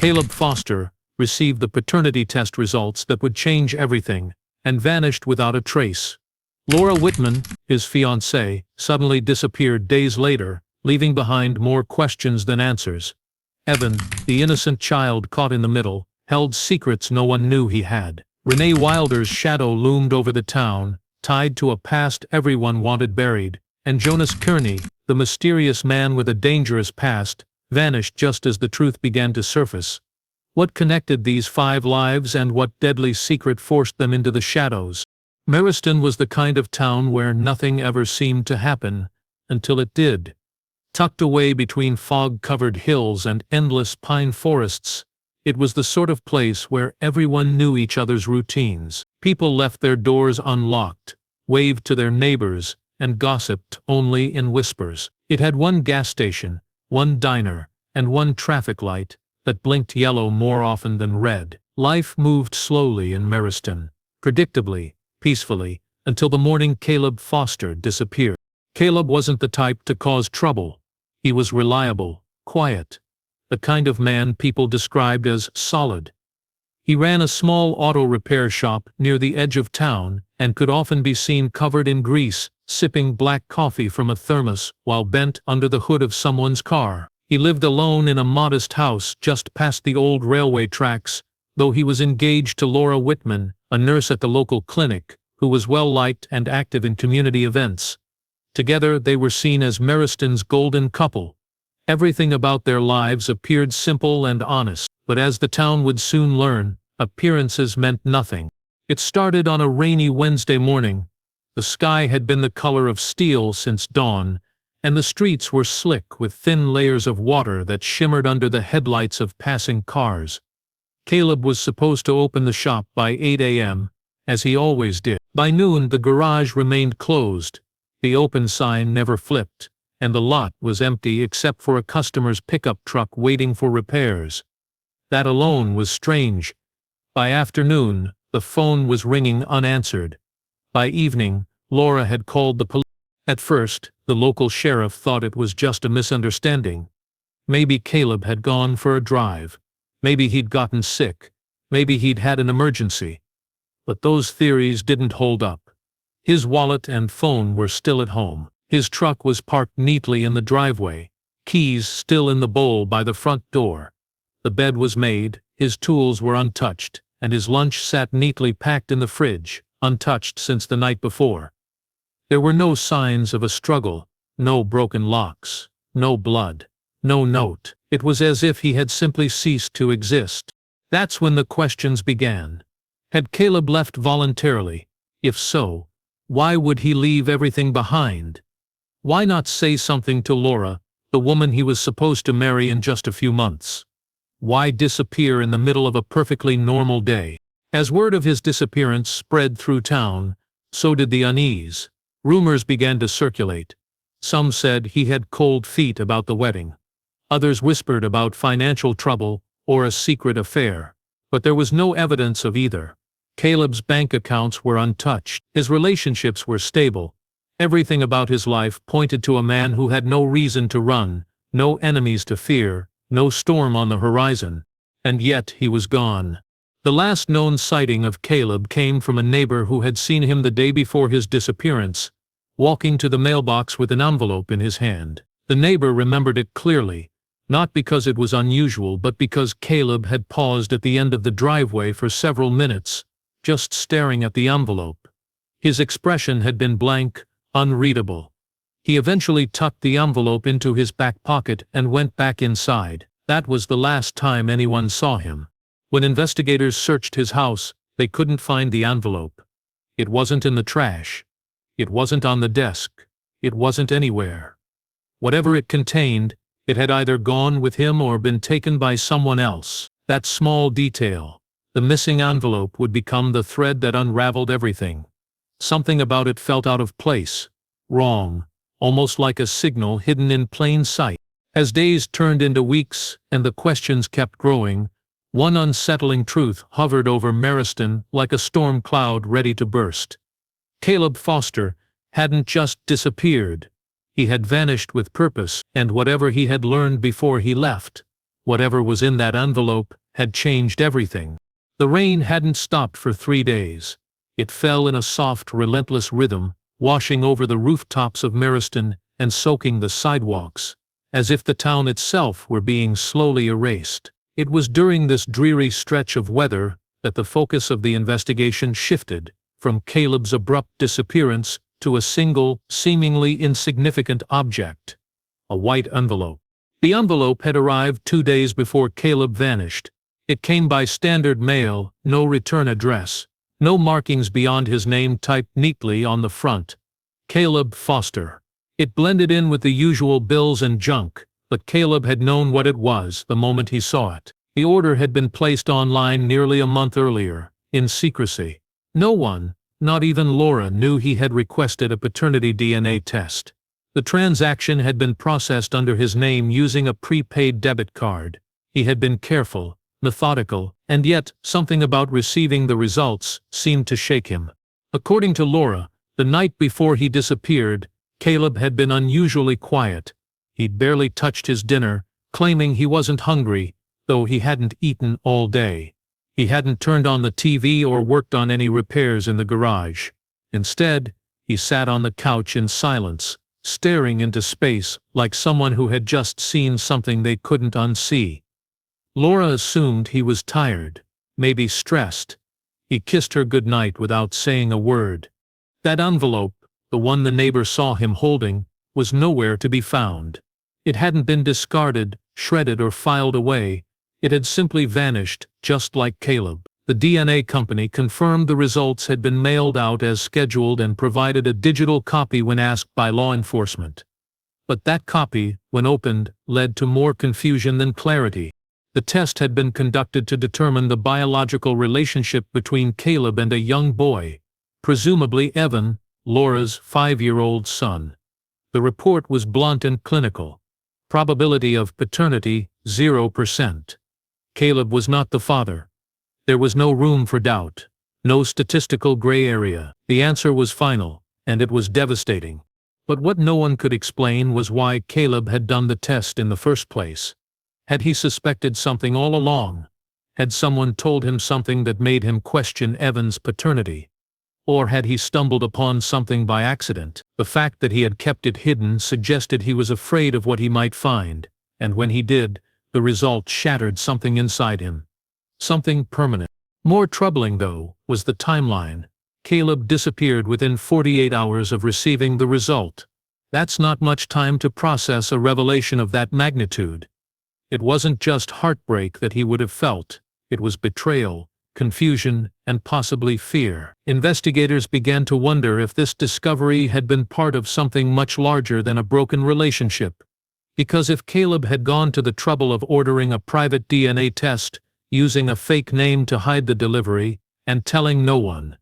Caleb Foster received the paternity test results that would change everything, and vanished without a trace. Laura Whitman, his fiancée, suddenly disappeared days later, leaving behind more questions than answers. Evan, the innocent child caught in the middle, held secrets no one knew he had. Renee Wilder's shadow loomed over the town, tied to a past everyone wanted buried, and Jonas Kearney, the mysterious man with a dangerous past, vanished just as the truth began to surface. What connected these 5 lives and what deadly secret forced them into the shadows? Meriston was the kind of town where nothing ever seemed to happen, until it did. Tucked away between fog-covered hills and endless pine forests, it was the sort of place where everyone knew each other's routines. People left their doors unlocked, waved to their neighbors, and gossiped only in whispers. It had one gas station, one diner, and one traffic light that blinked yellow more often than red. Life moved slowly in Meriston, predictably, peacefully, until the morning Caleb Foster disappeared. Caleb wasn't the type to cause trouble. He was reliable, quiet, the kind of man people described as solid. He ran a small auto repair shop near the edge of town and could often be seen covered in grease, sipping black coffee from a thermos while bent under the hood of someone's car. He lived alone in a modest house just past the old railway tracks, though he was engaged to Laura Whitman, a nurse at the local clinic, who was well-liked and active in community events. Together they were seen as Meriston's golden couple. Everything about their lives appeared simple and honest, but as the town would soon learn, appearances meant nothing. It started on a rainy Wednesday morning. The sky had been the color of steel since dawn, and the streets were slick with thin layers of water that shimmered under the headlights of passing cars. Caleb was supposed to open the shop by 8 a.m., as he always did. By noon the garage remained closed, the open sign never flipped, and the lot was empty except for a customer's pickup truck waiting for repairs. That alone was strange. By afternoon, the phone was ringing unanswered. By evening, Laura had called the police. At first, the local sheriff thought it was just a misunderstanding. Maybe Caleb had gone for a drive. Maybe he'd gotten sick. Maybe he'd had an emergency. But those theories didn't hold up. His wallet and phone were still at home. His truck was parked neatly in the driveway, keys still in the bowl by the front door. The bed was made, his tools were untouched, and his lunch sat neatly packed in the fridge, untouched since the night before. There were no signs of a struggle, no broken locks, no blood, no note. It was as if he had simply ceased to exist. That's when the questions began. Had Caleb left voluntarily? If so, why would he leave everything behind? Why not say something to Laura, the woman he was supposed to marry in just a few months? Why disappear in the middle of a perfectly normal day? As word of his disappearance spread through town, so did the unease. Rumors began to circulate. Some said he had cold feet about the wedding. Others whispered about financial trouble or a secret affair. But there was no evidence of either. Caleb's bank accounts were untouched. His relationships were stable. Everything about his life pointed to a man who had no reason to run, no enemies to fear, no storm on the horizon. And yet he was gone. The last known sighting of Caleb came from a neighbor who had seen him the day before his disappearance, walking to the mailbox with an envelope in his hand. The neighbor remembered it clearly, not because it was unusual but because Caleb had paused at the end of the driveway for several minutes, just staring at the envelope. His expression had been blank, unreadable. He eventually tucked the envelope into his back pocket and went back inside. That was the last time anyone saw him. When investigators searched his house, they couldn't find the envelope. It wasn't in the trash. It wasn't on the desk. It wasn't anywhere. Whatever it contained, it had either gone with him or been taken by someone else. That small detail, the missing envelope, would become the thread that unraveled everything. Something about it felt out of place, wrong, almost like a signal hidden in plain sight. As days turned into weeks and the questions kept growing, one unsettling truth hovered over Meriston like a storm cloud ready to burst. Caleb Foster hadn't just disappeared. He had vanished with purpose, and whatever he had learned before he left Whatever was in that envelope had changed everything. The rain hadn't stopped for 3 days. It fell in a soft, relentless rhythm, washing over the rooftops of Meriston and soaking the sidewalks, as if the town itself were being slowly erased. It was during this dreary stretch of weather that the focus of the investigation shifted from Caleb's abrupt disappearance to a single, seemingly insignificant object: a white envelope. The envelope had arrived 2 days before Caleb vanished. It came by standard mail, no return address, no markings beyond his name typed neatly on the front: Caleb Foster. It blended in with the usual bills and junk, but Caleb had known what it was the moment he saw it. The order had been placed online nearly a month earlier, in secrecy. No one, not even Laura, knew he had requested a paternity DNA test. The transaction had been processed under his name using a prepaid debit card. He had been careful, methodical, and yet something about receiving the results seemed to shake him. According to Laura, the night before he disappeared, Caleb had been unusually quiet. He'd barely touched his dinner, claiming he wasn't hungry, though he hadn't eaten all day. He hadn't turned on the TV or worked on any repairs in the garage. Instead, he sat on the couch in silence, staring into space like someone who had just seen something they couldn't unsee. Laura assumed he was tired, maybe stressed. He kissed her goodnight without saying a word. That envelope, the one the neighbor saw him holding, was nowhere to be found. It hadn't been discarded, shredded, or filed away. It had simply vanished, just like Caleb. The DNA company confirmed the results had been mailed out as scheduled and provided a digital copy when asked by law enforcement. But that copy, when opened, led to more confusion than clarity. The test had been conducted to determine the biological relationship between Caleb and a young boy, presumably Evan, Laura's 5-year-old son. The report was blunt and clinical. Probability of paternity, 0%. Caleb was not the father. There was no room for doubt, no statistical gray area. The answer was final, and it was devastating. But what no one could explain was why Caleb had done the test in the first place. Had he suspected something all along? Had someone told him something that made him question Evan's paternity? Or had he stumbled upon something by accident? The fact that he had kept it hidden suggested he was afraid of what he might find, and when he did, the result shattered something inside him. Something permanent. More troubling, though, was the timeline. Caleb disappeared within 48 hours of receiving the result. That's not much time to process a revelation of that magnitude. It wasn't just heartbreak that he would have felt. It was betrayal, confusion, and possibly fear. Investigators began to wonder if this discovery had been part of something much larger than a broken relationship. Because if Caleb had gone to the trouble of ordering a private DNA test, using a fake name to hide the delivery, and telling no one,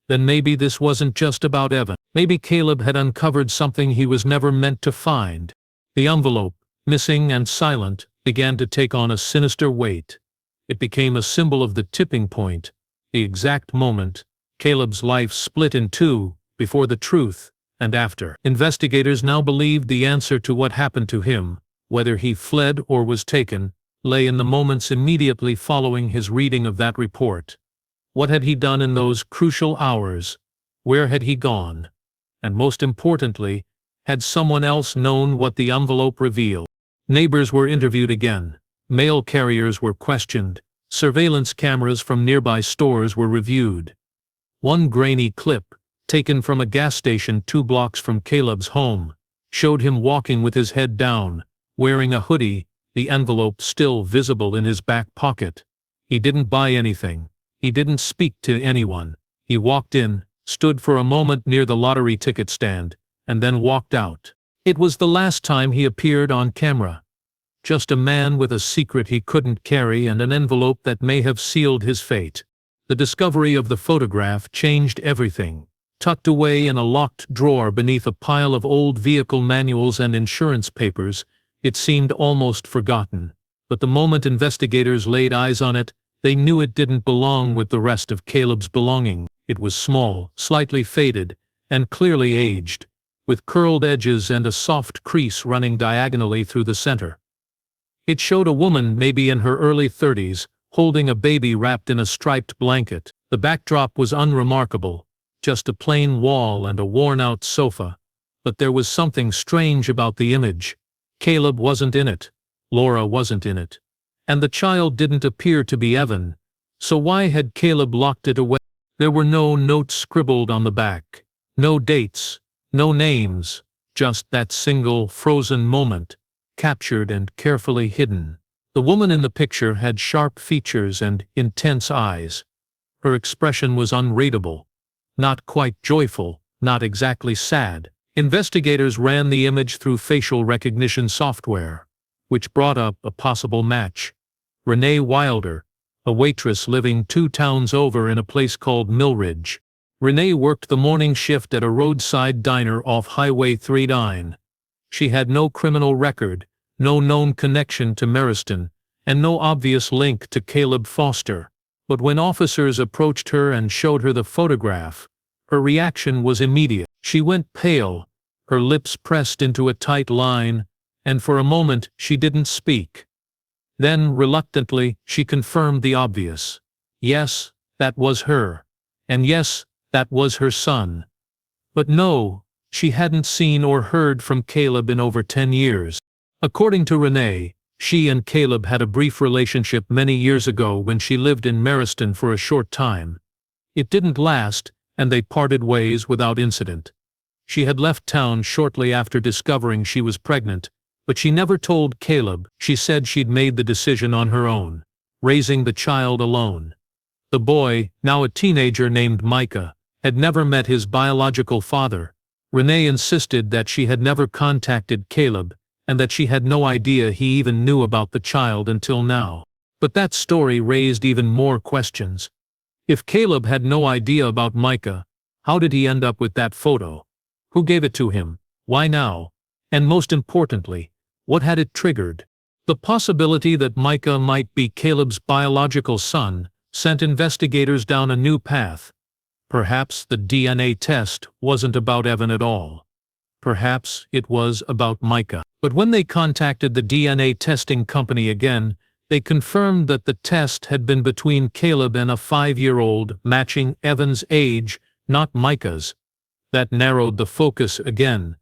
then maybe this wasn't just about Evan. Maybe Caleb had uncovered something he was never meant to find. The envelope, missing and silent, began to take on a sinister weight. It became a symbol of the tipping point, the exact moment Caleb's life split in two, before the truth and after. Investigators now believed the answer to what happened to him, whether he fled or was taken, lay in the moments immediately following his reading of that report. What had he done in those crucial hours? Where had he gone? And most importantly, had someone else known what the envelope revealed? Neighbors were interviewed again. Mail carriers were questioned. Surveillance cameras from nearby stores were reviewed. One grainy clip, taken from a gas station 2 blocks from Caleb's home, showed him walking with his head down, wearing a hoodie, the envelope still visible in his back pocket. He didn't buy anything. He didn't speak to anyone. He walked in, stood for a moment near the lottery ticket stand, and then walked out. It was the last time he appeared on camera. Just a man with a secret he couldn't carry and an envelope that may have sealed his fate. The discovery of the photograph changed everything. Tucked away in a locked drawer beneath a pile of old vehicle manuals and insurance papers, it seemed almost forgotten. But the moment investigators laid eyes on it, they knew it didn't belong with the rest of Caleb's belongings. It was small, slightly faded, and clearly aged, with curled edges and a soft crease running diagonally through the center. It showed a woman maybe in her early 30s, holding a baby wrapped in a striped blanket. The backdrop was unremarkable, just a plain wall and a worn-out sofa. But there was something strange about the image. Caleb wasn't in it. Laura wasn't in it. And the child didn't appear to be Evan. So why had Caleb locked it away? There were no notes scribbled on the back. No dates. No names. Just that single, frozen moment, captured and carefully hidden. The woman in the picture had sharp features and intense eyes. Her expression was unreadable. Not quite joyful, not exactly sad. Investigators ran the image through facial recognition software, which brought up a possible match. Renee Wilder, a waitress living 2 towns over in a place called Millridge. Renee worked the morning shift at a roadside diner off Highway 39. She had no criminal record, no known connection to Meriston, and no obvious link to Caleb Foster. But when officers approached her and showed her the photograph, her reaction was immediate. She went pale, her lips pressed into a tight line, and for a moment she didn't speak. Then, reluctantly, she confirmed the obvious. Yes, that was her. And yes, that was her son. But no, she hadn't seen or heard from Caleb in over 10 years. According to Renee, she and Caleb had a brief relationship many years ago when she lived in Meriston for a short time. It didn't last, and they parted ways without incident. She had left town shortly after discovering she was pregnant, but she never told Caleb. She said she'd made the decision on her own, raising the child alone. The boy, now a teenager named Micah, had never met his biological father. Renee insisted that she had never contacted Caleb, and that she had no idea he even knew about the child until now. But that story raised even more questions. If Caleb had no idea about Micah, how did he end up with that photo? Who gave it to him? Why now? And most importantly, what had it triggered? The possibility that Micah might be Caleb's biological son sent investigators down a new path. Perhaps the DNA test wasn't about Evan at all. Perhaps it was about Micah. But when they contacted the DNA testing company again, they confirmed that the test had been between Caleb and a 5-year-old, matching Evan's age, not Micah's. That narrowed the focus again,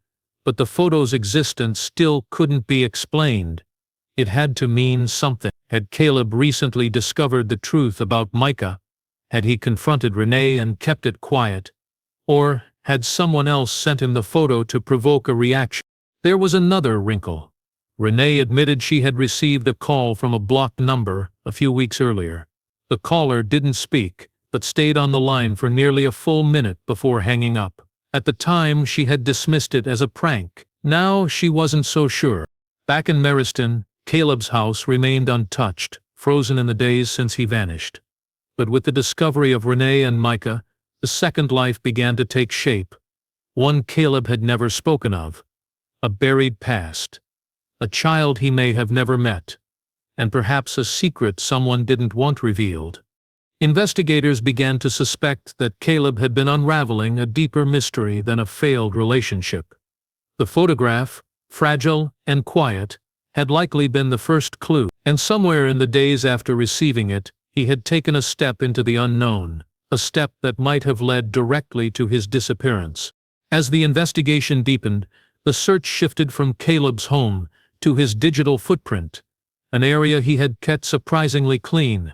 but the photo's existence still couldn't be explained. It had to mean something. Had Caleb recently discovered the truth about Micah? Had he confronted Renee and kept it quiet? Or had someone else sent him the photo to provoke a reaction? There was another wrinkle. Renee admitted she had received a call from a blocked number a few weeks earlier. The caller didn't speak, but stayed on the line for nearly a full minute before hanging up. At the time, she had dismissed it as a prank. Now she wasn't so sure. Back in Meriston, Caleb's house remained untouched, frozen in the days since he vanished. But with the discovery of Renee and Micah, the second life began to take shape. One Caleb had never spoken of. A buried past. A child he may have never met. And perhaps a secret someone didn't want revealed. Investigators began to suspect that Caleb had been unraveling a deeper mystery than a failed relationship. The photograph, fragile and quiet, had likely been the first clue, and somewhere in the days after receiving it, he had taken a step into the unknown, a step that might have led directly to his disappearance. As the investigation deepened, the search shifted from Caleb's home to his digital footprint, an area he had kept surprisingly clean.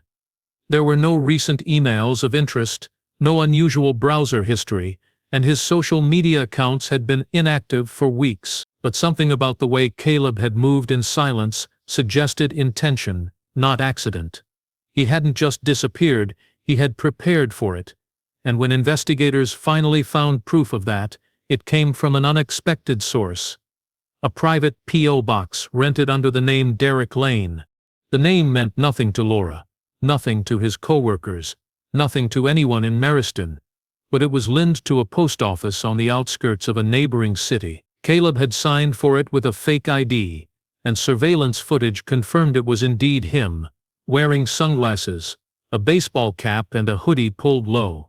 There were no recent emails of interest, no unusual browser history, and his social media accounts had been inactive for weeks. But something about the way Caleb had moved in silence suggested intention, not accident. He hadn't just disappeared, he had prepared for it. And when investigators finally found proof of that, it came from an unexpected source. A private P.O. box rented under the name Derek Lane. The name meant nothing to Laura, nothing to his co-workers, nothing to anyone in Meriston. But it was linked to a post office on the outskirts of a neighboring city. Caleb had signed for it with a fake ID, and surveillance footage confirmed it was indeed him, wearing sunglasses, a baseball cap and a hoodie pulled low.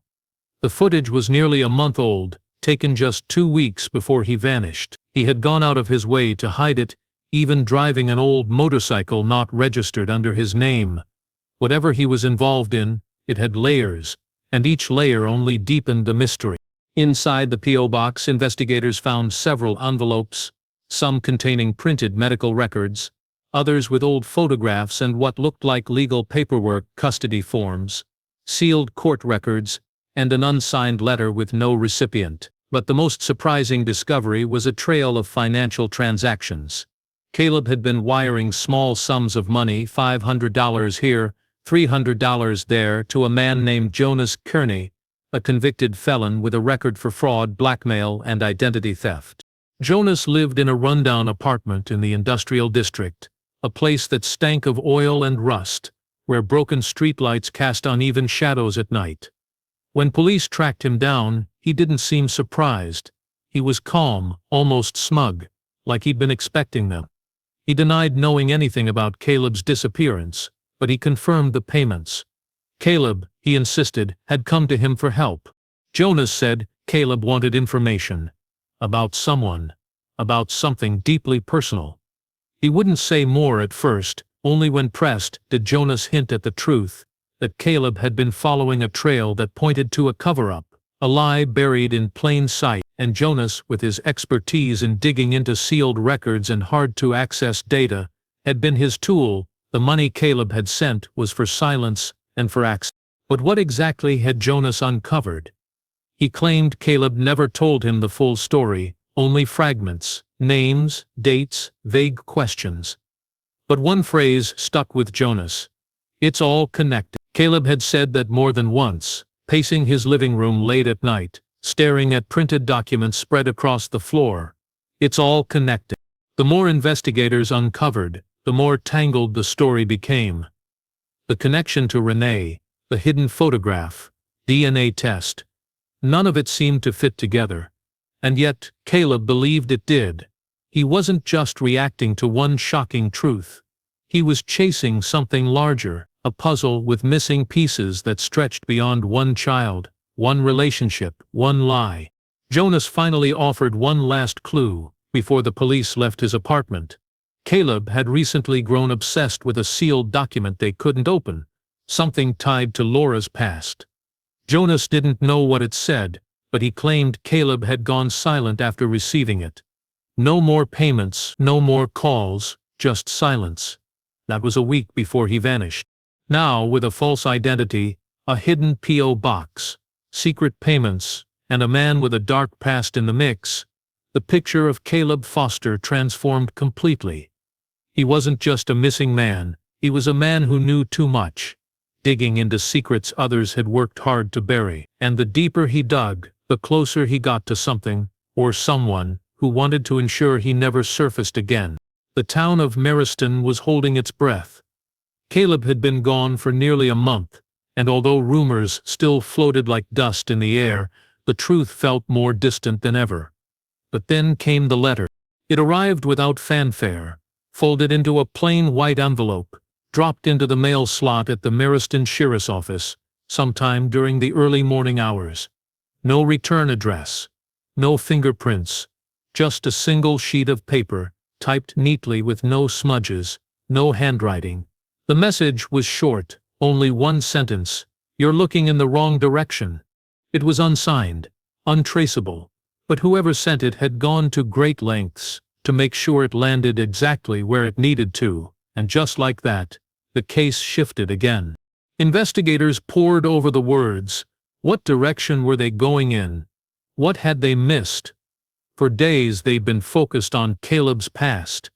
The footage was nearly a month old, taken just 2 weeks before he vanished. He had gone out of his way to hide it, even driving an old motorcycle not registered under his name. Whatever he was involved in, it had layers, and each layer only deepened the mystery. Inside the P.O. box, investigators found several envelopes, some containing printed medical records, others with old photographs and what looked like legal paperwork, custody forms, sealed court records, and an unsigned letter with no recipient. But the most surprising discovery was a trail of financial transactions. Caleb had been wiring small sums of money, $500 here, $300 there, to a man named Jonas Kearney, a convicted felon with a record for fraud, blackmail, and identity theft. Jonas lived in a rundown apartment in the industrial district, a place that stank of oil and rust, where broken streetlights cast uneven shadows at night. When police tracked him down, he didn't seem surprised. He was calm, almost smug, like he'd been expecting them. He denied knowing anything about Caleb's disappearance, but he confirmed the payments. Caleb, he insisted, had come to him for help. Jonas said Caleb wanted information. About someone. About something deeply personal. He wouldn't say more at first, only when pressed did Jonas hint at the truth, that Caleb had been following a trail that pointed to a cover-up, a lie buried in plain sight, and Jonas, with his expertise in digging into sealed records and hard-to-access data, had been his tool. The money Caleb had sent was for silence and for access. But what exactly had Jonas uncovered? He claimed Caleb never told him the full story, only fragments, names, dates, vague questions. But one phrase stuck with Jonas. It's all connected. Caleb had said that more than once, pacing his living room late at night, staring at printed documents spread across the floor. It's all connected. The more investigators uncovered, the more tangled the story became. The connection to Renee, the hidden photograph, DNA test. None of it seemed to fit together. And yet, Caleb believed it did. He wasn't just reacting to one shocking truth. He was chasing something larger, a puzzle with missing pieces that stretched beyond one child, one relationship, one lie. Jonas finally offered one last clue, before the police left his apartment. Caleb had recently grown obsessed with a sealed document they couldn't open, something tied to Laura's past. Jonas didn't know what it said, but he claimed Caleb had gone silent after receiving it. No more payments, no more calls, just silence. That was a week before he vanished. Now, with a false identity, a hidden P.O. box, secret payments, and a man with a dark past in the mix, the picture of Caleb Foster transformed completely. He wasn't just a missing man, he was a man who knew too much, digging into secrets others had worked hard to bury. And the deeper he dug, the closer he got to something, or someone, who wanted to ensure he never surfaced again. The town of Meriston was holding its breath. Caleb had been gone for nearly a month, and although rumors still floated like dust in the air, the truth felt more distant than ever. But then came the letter. It arrived without fanfare, folded into a plain white envelope, dropped into the mail slot at the Meriston sheriff's office, sometime during the early morning hours. No return address, no fingerprints, just a single sheet of paper, typed neatly with no smudges, no handwriting. The message was short, only one sentence: "You're looking in the wrong direction." It was unsigned, untraceable, but whoever sent it had gone to great lengths to make sure it landed exactly where it needed to, and just like that, the case shifted again. Investigators pored over the words. What direction were they going in? What had they missed? For days they'd been focused on Caleb's past,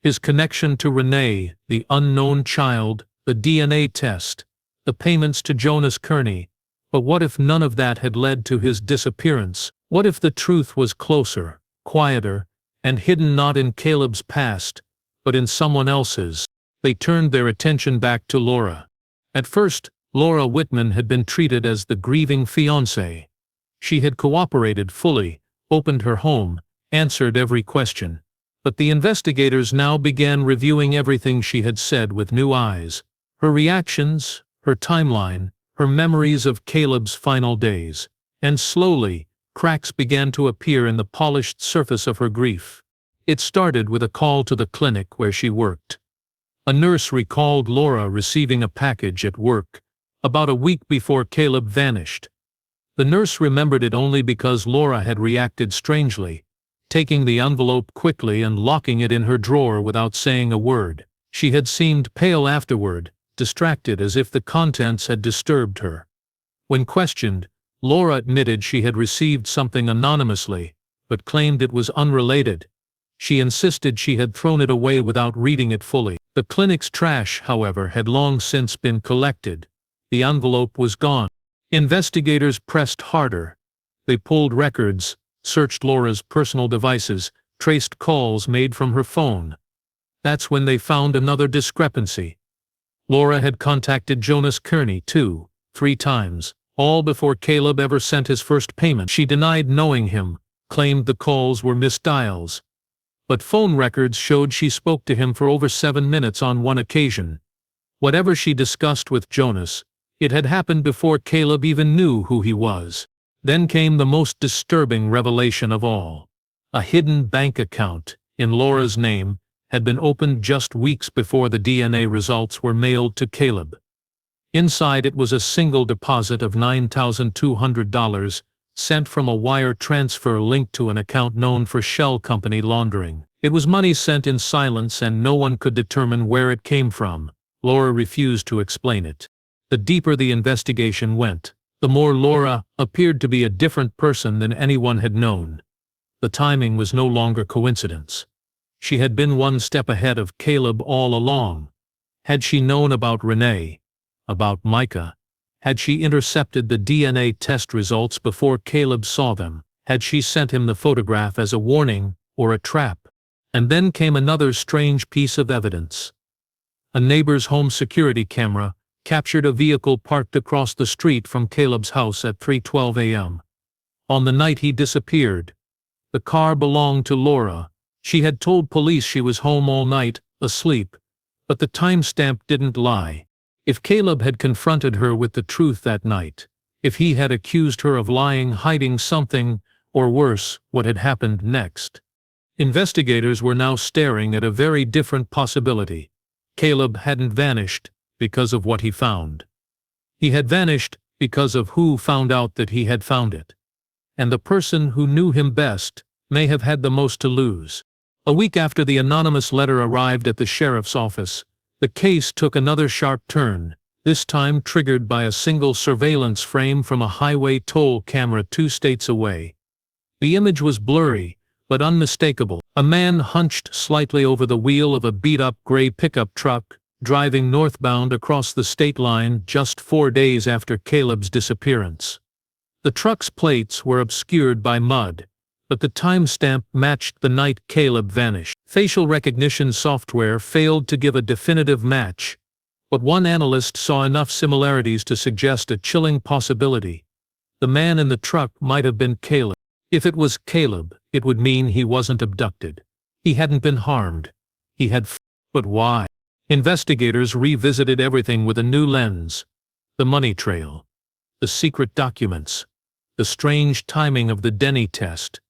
his connection to Renee, the unknown child, the DNA test, the payments to Jonas Kearney. But what if none of that had led to his disappearance? What if the truth was closer, quieter, and hidden not in Caleb's past, but in someone else's? They turned their attention back to Laura. At first, Laura Whitman had been treated as the grieving fiancée. She had cooperated fully, opened her home, answered every question. But the investigators now began reviewing everything she had said with new eyes. Her reactions, her timeline, her memories of Caleb's final days. And slowly, cracks began to appear in the polished surface of her grief. It started with a call to the clinic where she worked. A nurse recalled Laura receiving a package at work about a week before Caleb vanished. The nurse remembered it only because Laura had reacted strangely, taking the envelope quickly and locking it in her drawer without saying a word. She had seemed pale afterward, distracted as if the contents had disturbed her. When questioned, Laura admitted she had received something anonymously, but claimed it was unrelated. She insisted she had thrown it away without reading it fully. The clinic's trash, however, had long since been collected. The envelope was gone. Investigators pressed harder. They pulled records, searched Laura's personal devices, traced calls made from her phone. That's when they found another discrepancy. Laura had contacted Jonas Kearney 3 times, all before Caleb ever sent his first payment. She denied knowing him, claimed the calls were missed dials. But phone records showed she spoke to him for over 7 minutes on one occasion. Whatever she discussed with Jonas, it had happened before Caleb even knew who he was. Then came the most disturbing revelation of all. A hidden bank account, in Laura's name, had been opened just weeks before the DNA results were mailed to Caleb. Inside it was a single deposit of $9,200, sent from a wire transfer linked to an account known for shell company laundering. It was money sent in silence and no one could determine where it came from. Laura refused to explain it. The deeper the investigation went, the more Laura appeared to be a different person than anyone had known. The timing was no longer coincidence. She had been one step ahead of Caleb all along. Had she known about Renee, about Micah? Had she intercepted the DNA test results before Caleb saw them? Had she sent him the photograph as a warning or a trap? And then came another strange piece of evidence. A neighbor's home security camera captured a vehicle parked across the street from Caleb's house at 3:12 a.m. on the night he disappeared. The car belonged to Laura. She had told police she was home all night, asleep, but the timestamp didn't lie. If Caleb had confronted her with the truth that night, if he had accused her of lying, hiding something, or worse, what had happened next? Investigators were now staring at a very different possibility. Caleb hadn't vanished because of what he found. He had vanished because of who found out that he had found it. And the person who knew him best may have had the most to lose. A week after the anonymous letter arrived at the sheriff's office, the case took another sharp turn, this time triggered by a single surveillance frame from a highway toll camera 2 states away. The image was blurry, but unmistakable. A man hunched slightly over the wheel of a beat-up gray pickup truck, driving northbound across the state line just 4 days after Caleb's disappearance. The truck's plates were obscured by mud, but the timestamp matched the night Caleb vanished. Facial recognition software failed to give a definitive match, but one analyst saw enough similarities to suggest a chilling possibility. The man in the truck might have been Caleb. If it was Caleb, it would mean he wasn't abducted. He hadn't been harmed. He had but why? Investigators revisited everything with a new lens. The money trail. The secret documents. The strange timing of the DNA test.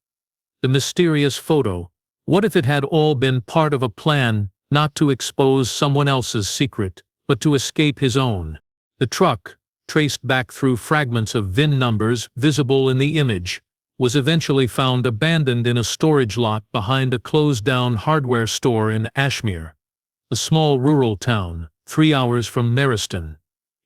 The mysterious photo. What if it had all been part of a plan, not to expose someone else's secret, but to escape his own? The truck, traced back through fragments of VIN numbers visible in the image, was eventually found abandoned in a storage lot behind a closed-down hardware store in Ashmere, a small rural town, 3 hours from Mariston.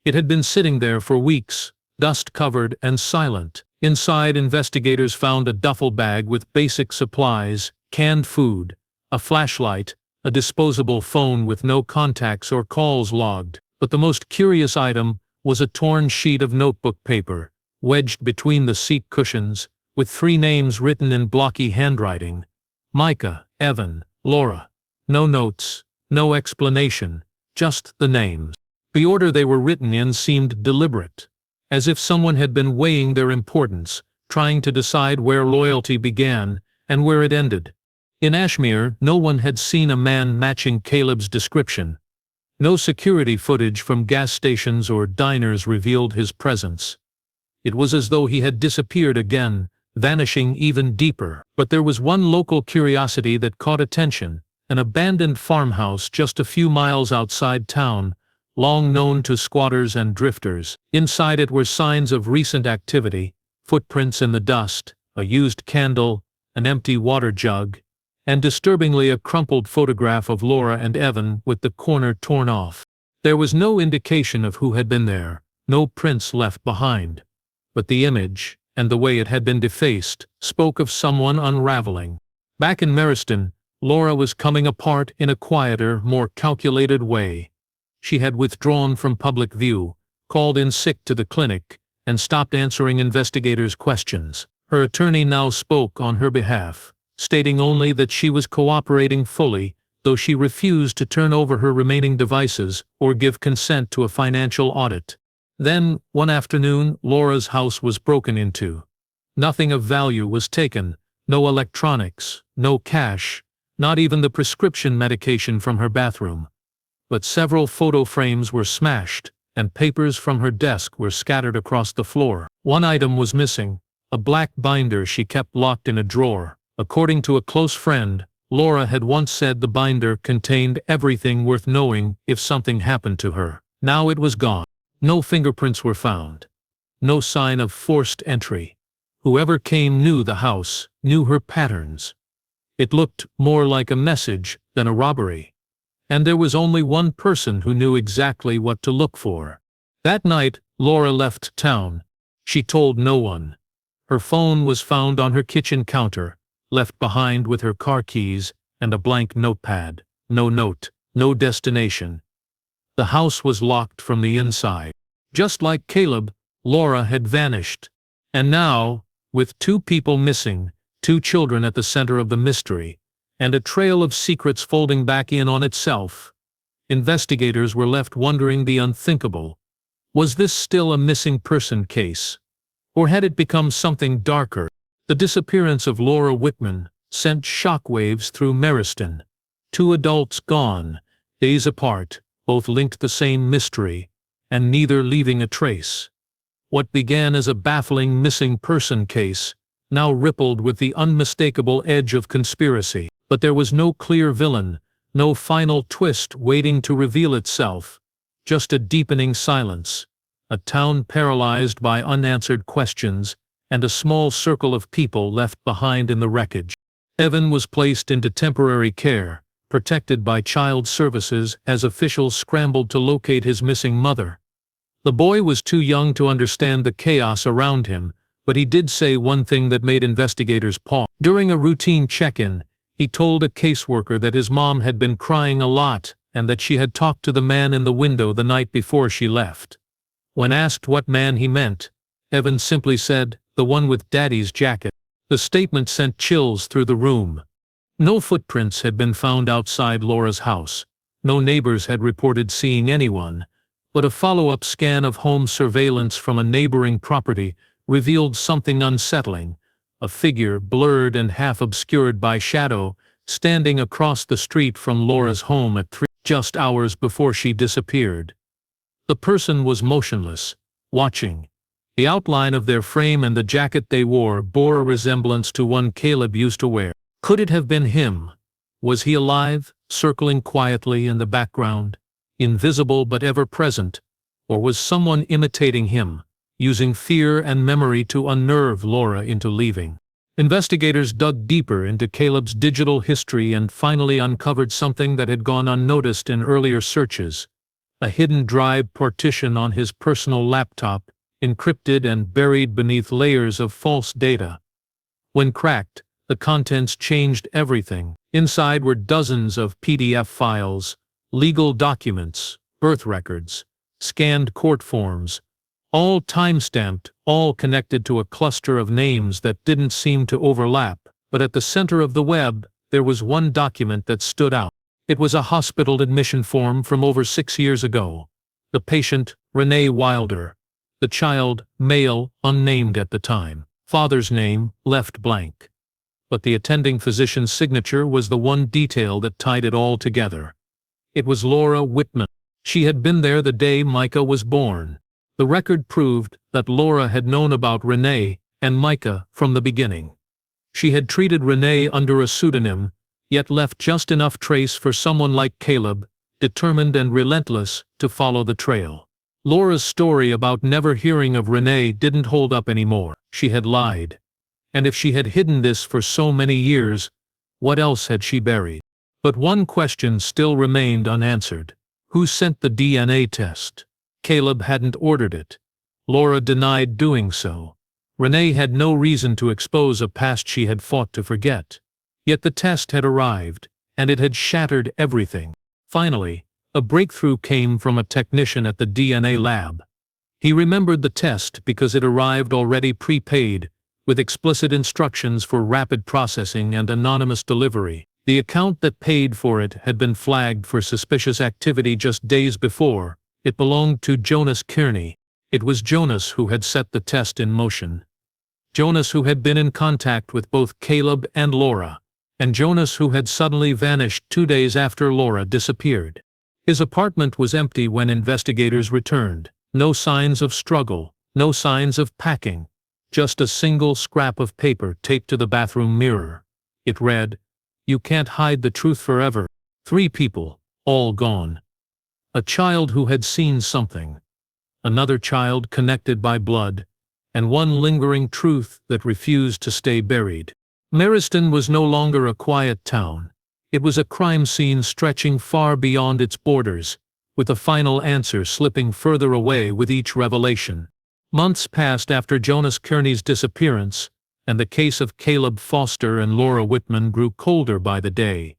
It had been sitting there for weeks, dust-covered and silent. Inside, investigators found a duffel bag with basic supplies, canned food, a flashlight, a disposable phone with no contacts or calls logged. But the most curious item was a torn sheet of notebook paper, wedged between the seat cushions, with 3 names written in blocky handwriting. Micah, Evan, Laura. No notes, no explanation, just the names. The order they were written in seemed deliberate, as if someone had been weighing their importance, trying to decide where loyalty began and where it ended. In Ashmere, no one had seen a man matching Caleb's description. No security footage from gas stations or diners revealed his presence. It was as though he had disappeared again, vanishing even deeper. But there was one local curiosity that caught attention: an abandoned farmhouse just a few miles outside town, long known to squatters and drifters. Inside it were signs of recent activity: footprints in the dust, a used candle, an empty water jug, and disturbingly a crumpled photograph of Laura and Evan with the corner torn off. There was no indication of who had been there, no prints left behind. But the image, and the way it had been defaced, spoke of someone unraveling. Back in Meriston, Laura was coming apart in a quieter, more calculated way. She had withdrawn from public view, called in sick to the clinic, and stopped answering investigators' questions. Her attorney now spoke on her behalf, stating only that she was cooperating fully, though she refused to turn over her remaining devices or give consent to a financial audit. Then, one afternoon, Laura's house was broken into. Nothing of value was taken: no electronics, no cash, not even the prescription medication from her bathroom. But several photo frames were smashed, and papers from her desk were scattered across the floor. One item was missing: a black binder she kept locked in a drawer. According to a close friend, Laura had once said the binder contained everything worth knowing if something happened to her. Now it was gone. No fingerprints were found. No sign of forced entry. Whoever came knew the house, knew her patterns. It looked more like a message than a robbery. And there was only one person who knew exactly what to look for. That night, Laura left town. She told no one. Her phone was found on her kitchen counter, left behind with her car keys and a blank notepad. No note, no destination. The house was locked from the inside. Just like Caleb, Laura had vanished. And now, with 2 people missing, 2 children at the center of the mystery, and a trail of secrets folding back in on itself, investigators were left wondering the unthinkable. Was this still a missing person case? Or had it become something darker? The disappearance of Laura Whitman sent shockwaves through Meriston. 2 adults gone, days apart, both linked the same mystery, and neither leaving a trace. What began as a baffling missing person case now rippled with the unmistakable edge of conspiracy. But there was no clear villain, no final twist waiting to reveal itself, just a deepening silence, a town paralyzed by unanswered questions, and a small circle of people left behind in the wreckage. Evan was placed into temporary care, protected by child services as officials scrambled to locate his missing mother. The boy was too young to understand the chaos around him, but he did say one thing that made investigators pause. During a routine check-in, he told a caseworker that his mom had been crying a lot and that she had talked to the man in the window the night before she left. When asked what man he meant, Evan simply said, "The one with Daddy's jacket." The statement sent chills through the room. No footprints had been found outside Laura's house. No neighbors had reported seeing anyone, but a follow-up scan of home surveillance from a neighboring property revealed something unsettling: a figure blurred and half obscured by shadow, standing across the street from Laura's home at 3, just hours before she disappeared. The person was motionless, watching. The outline of their frame and the jacket they wore bore a resemblance to one Caleb used to wear. Could it have been him? Was he alive, circling quietly in the background, invisible but ever present, or was someone imitating him, using fear and memory to unnerve Laura into leaving? Investigators dug deeper into Caleb's digital history and finally uncovered something that had gone unnoticed in earlier searches: a hidden drive partition on his personal laptop, encrypted and buried beneath layers of false data. When cracked, the contents changed everything. Inside were dozens of PDF files, legal documents, birth records, scanned court forms, all time-stamped, all connected to a cluster of names that didn't seem to overlap. But at the center of the web, there was one document that stood out. It was a hospital admission form from over 6 years ago. The patient, Renee Wilder. The child, male, unnamed at the time. Father's name, left blank. But the attending physician's signature was the one detail that tied it all together. It was Laura Whitman. She had been there the day Micah was born. The record proved that Laura had known about Renee and Micah from the beginning. She had treated Renee under a pseudonym, yet left just enough trace for someone like Caleb, determined and relentless, to follow the trail. Laura's story about never hearing of Renee didn't hold up anymore. She had lied. And if she had hidden this for so many years, what else had she buried? But one question still remained unanswered. Who sent the DNA test? Caleb hadn't ordered it. Laura denied doing so. Renee had no reason to expose a past she had fought to forget. Yet the test had arrived, and it had shattered everything. Finally, a breakthrough came from a technician at the DNA lab. He remembered the test because it arrived already prepaid, with explicit instructions for rapid processing and anonymous delivery. The account that paid for it had been flagged for suspicious activity just days before. It belonged to Jonas Kearney. It was Jonas who had set the test in motion. Jonas who had been in contact with both Caleb and Laura, and Jonas who had suddenly vanished 2 days after Laura disappeared. His apartment was empty when investigators returned. No signs of struggle, no signs of packing, just a single scrap of paper taped to the bathroom mirror. It read, "You can't hide the truth forever." 3 people, all gone. A child who had seen something. Another child connected by blood, and one lingering truth that refused to stay buried. Meriston was no longer a quiet town. It was a crime scene stretching far beyond its borders, with a final answer slipping further away with each revelation. Months passed after Jonas Kearney's disappearance, and the case of Caleb Foster and Laura Whitman grew colder by the day.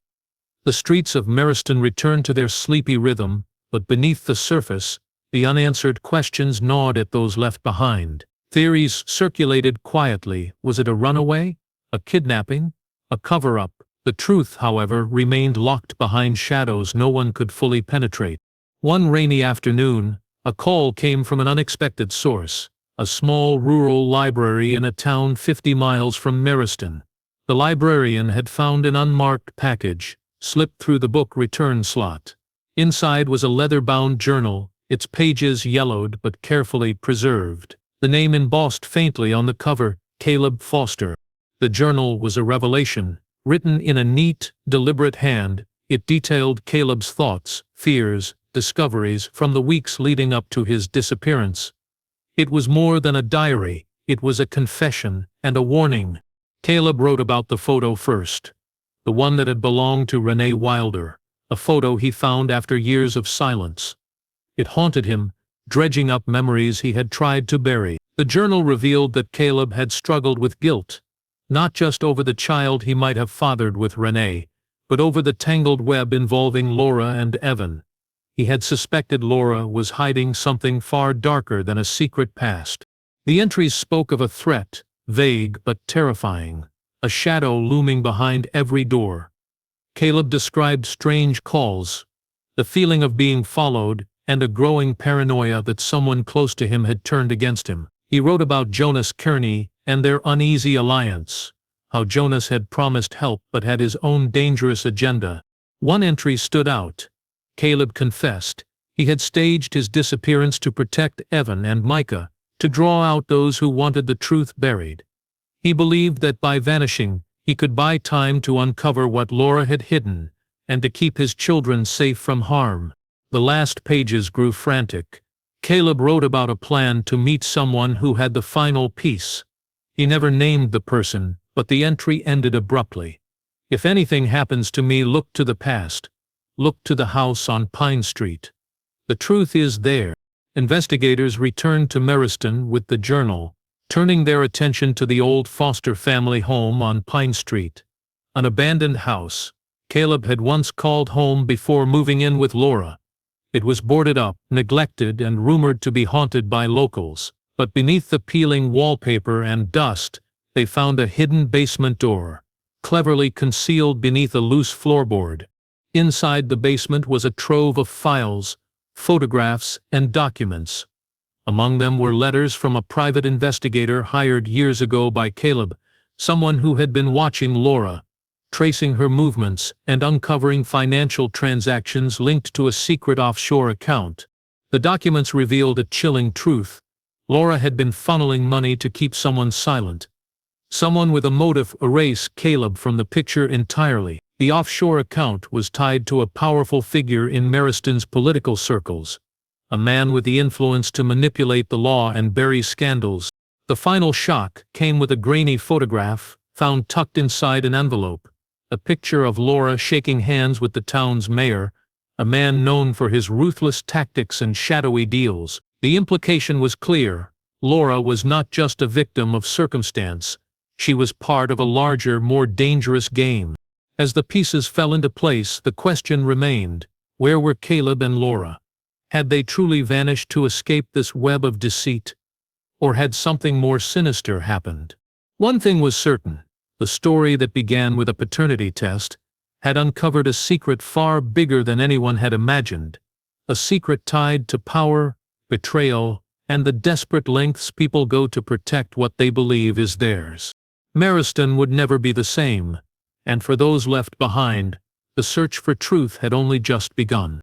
The streets of Meriston returned to their sleepy rhythm, but beneath the surface, the unanswered questions gnawed at those left behind. Theories circulated quietly. Was it a runaway? A kidnapping? A cover-up? The truth, however, remained locked behind shadows no one could fully penetrate. One rainy afternoon, a call came from an unexpected source, a small rural library in a town 50 miles from Meriston. The librarian had found an unmarked package, slipped through the book return slot. Inside was a leather-bound journal, its pages yellowed but carefully preserved. The name embossed faintly on the cover, Caleb Foster. The journal was a revelation. Written in a neat, deliberate hand, it detailed Caleb's thoughts, fears, discoveries from the weeks leading up to his disappearance. It was more than a diary, it was a confession and a warning. Caleb wrote about the photo first. The one that had belonged to Renee Wilder, a photo he found after years of silence. It haunted him, dredging up memories he had tried to bury. The journal revealed that Caleb had struggled with guilt, not just over the child he might have fathered with Renee, but over the tangled web involving Laura and Evan. He had suspected Laura was hiding something far darker than a secret past. The entries spoke of a threat, vague but terrifying, a shadow looming behind every door. Caleb described strange calls, the feeling of being followed, and a growing paranoia that someone close to him had turned against him. He wrote about Jonas Kearney and their uneasy alliance, how Jonas had promised help but had his own dangerous agenda. One entry stood out. Caleb confessed he had staged his disappearance to protect Evan and Micah, to draw out those who wanted the truth buried. He believed that by vanishing, he could buy time to uncover what Laura had hidden, and to keep his children safe from harm. The last pages grew frantic. Caleb wrote about a plan to meet someone who had the final piece. He never named the person, but the entry ended abruptly. If anything happens to me, look to the past. Look to the house on Pine Street. The truth is there. Investigators returned to Meriston with the journal, turning their attention to the old Foster family home on Pine Street. An abandoned house Caleb had once called home before moving in with Laura. It was boarded up, neglected, and rumored to be haunted by locals. But beneath the peeling wallpaper and dust, they found a hidden basement door, cleverly concealed beneath a loose floorboard. Inside the basement was a trove of files, photographs, and documents. Among them were letters from a private investigator hired years ago by Caleb, someone who had been watching Laura, tracing her movements and uncovering financial transactions linked to a secret offshore account. The documents revealed a chilling truth. Laura had been funneling money to keep someone silent. Someone with a motive erase Caleb from the picture entirely. The offshore account was tied to a powerful figure in Mariston's political circles, a man with the influence to manipulate the law and bury scandals. The final shock came with a grainy photograph, found tucked inside an envelope, a picture of Laura shaking hands with the town's mayor, a man known for his ruthless tactics and shadowy deals. The implication was clear: Laura was not just a victim of circumstance, she was part of a larger, more dangerous game. As the pieces fell into place, the question remained: where were Caleb and Laura? Had they truly vanished to escape this web of deceit? Or had something more sinister happened? One thing was certain: the story that began with a paternity test had uncovered a secret far bigger than anyone had imagined, a secret tied to power, betrayal, and the desperate lengths people go to protect what they believe is theirs. Mariston would never be the same, and for those left behind, the search for truth had only just begun.